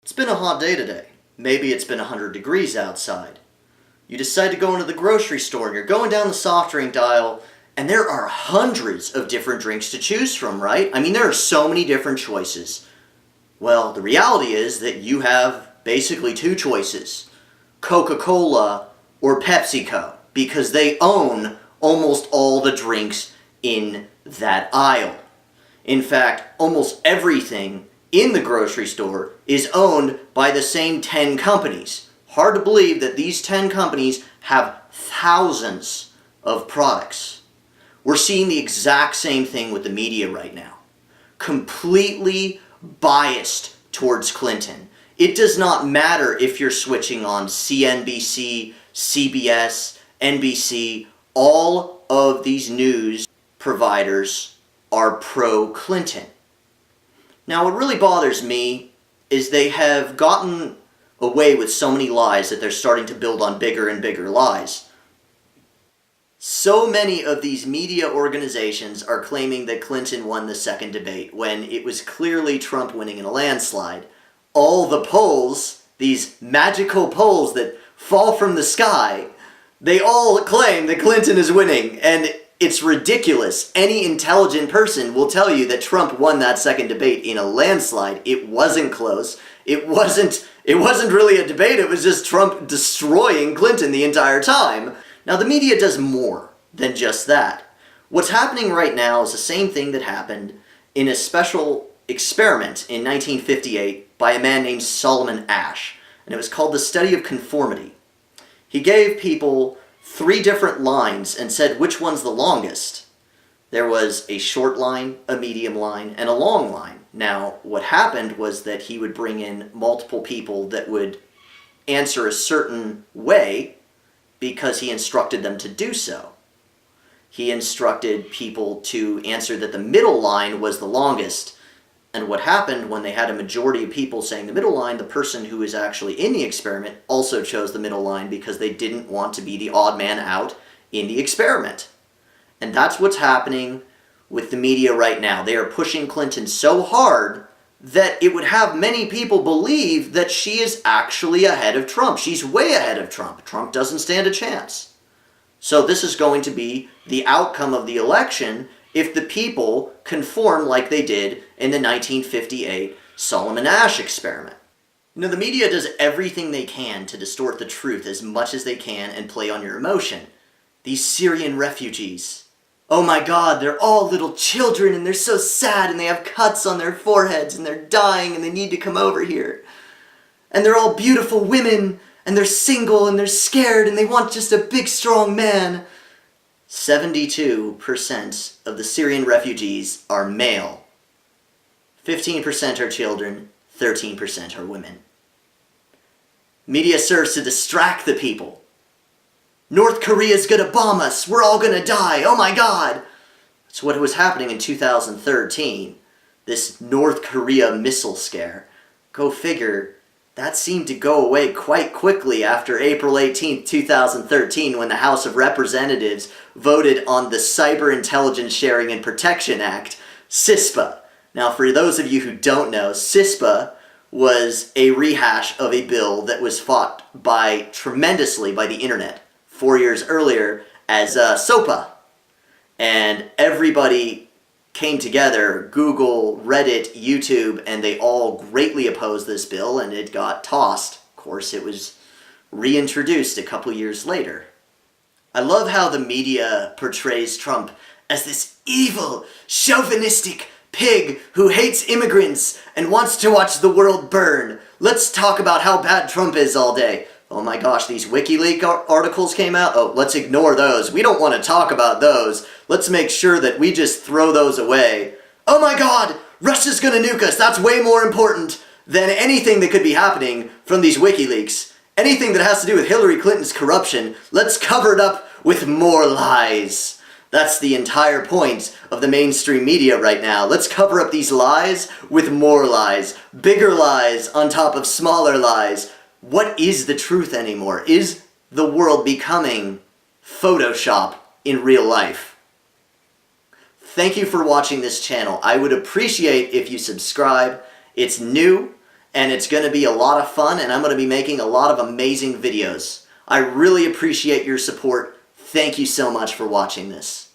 It's been a hot day today. Maybe it's been 100 degrees outside. You decide to go into the grocery store and you're going down the soft drink aisle, and there are hundreds of different drinks to choose from, right? I mean, there are so many different choices. Well, the reality is that you have basically two choices: CocaCola or PepsiCo, because they own almost all the drinks in that aisle. In fact, almost everything in the grocery store is owned by the same 10 companies. Hard to believe that these 10 companies have thousands of products. We're seeing the exact same thing with the media right now. Completely biased towards Clinton. It does not matter if you're switching on CNBC, CBS, NBC, all of these news providers are pro-Clinton. Now, what really bothers me is they have gotten away with so many lies that they're starting to build on bigger and bigger lies. So many of these media organizations are claiming that Clinton won the second debate when it was clearly Trump winning in a landslide. All the polls, these magical polls that fall from the sky, they all claim that Clinton is winning, and it's ridiculous. Any intelligent person will tell you that Trump won that second debate in a landslide. It wasn't close. It wasn't really a debate. It was just Trump destroying Clinton the entire time. Now, the media does more than just that. What's happening right now is the same thing that happened in a special experiment in 1958 by a man named Solomon Asch, and it was called the study of conformity. He gave people 3 different lines and said which one's the longest. There was a short line, a medium line, and a long line. Now, what happened was that he would bring in multiple people that would answer a certain way because he instructed them to do so. He instructed people to answer that the middle line was the longest. And what happened when they had a majority of people saying the middle line, the person who was actually in the experiment also chose the middle line because they didn't want to be the odd man out in the experiment. And that's what's happening with the media right now. They are pushing Clinton so hard that it would have many people believe that she is actually ahead of Trump. She's way ahead of Trump. Trump doesn't stand a chance. So this is going to be the outcome of the election if the people conform like they did in the 1958 Solomon Asch experiment. You know, the media does everything they can to distort the truth as much as they can and play on your emotion. These Syrian refugees. Oh my God, they're all little children and they're so sad and they have cuts on their foreheads and they're dying and they need to come over here. And they're all beautiful women and they're single and they're scared and they want just a big strong man. 72% of the Syrian refugees are male. 15% are children, 13% are women. Media serves to distract the people. North Korea's gonna bomb us, we're all gonna die, oh my God! That's what was happening in 2013, this North Korea missile scare. Go figure, that seemed to go away quite quickly after April 18th, 2013, when the House of Representatives voted on the Cyber Intelligence Sharing and Protection Act, CISPA. Now, for those of you who don't know, CISPA was a rehash of a bill that was fought tremendously by the internet 4 years earlier as SOPA. And everybody came together, Google, Reddit, YouTube, and they all greatly opposed this bill, and it got tossed. Of course, it was reintroduced a couple years later. I love how the media portrays Trump as this evil, chauvinistic pig who hates immigrants and wants to watch the world burn. Let's talk about how bad Trump is all day. Oh my gosh, these WikiLeaks articles came out? Oh, let's ignore those. We don't want to talk about those. Let's make sure that we just throw those away. Oh my God, Russia's gonna nuke us. That's way more important than anything that could be happening from these WikiLeaks. Anything that has to do with Hillary Clinton's corruption, let's cover it up with more lies. That's the entire point of the mainstream media right now. Let's cover up these lies with more lies. Bigger lies on top of smaller lies. What is the truth anymore? Is the world becoming Photoshop in real life? Thank you for watching this channel. I would appreciate if you subscribe. It's new and it's going to be a lot of fun, and I'm going to be making a lot of amazing videos. I really appreciate your support. Thank you so much for watching this.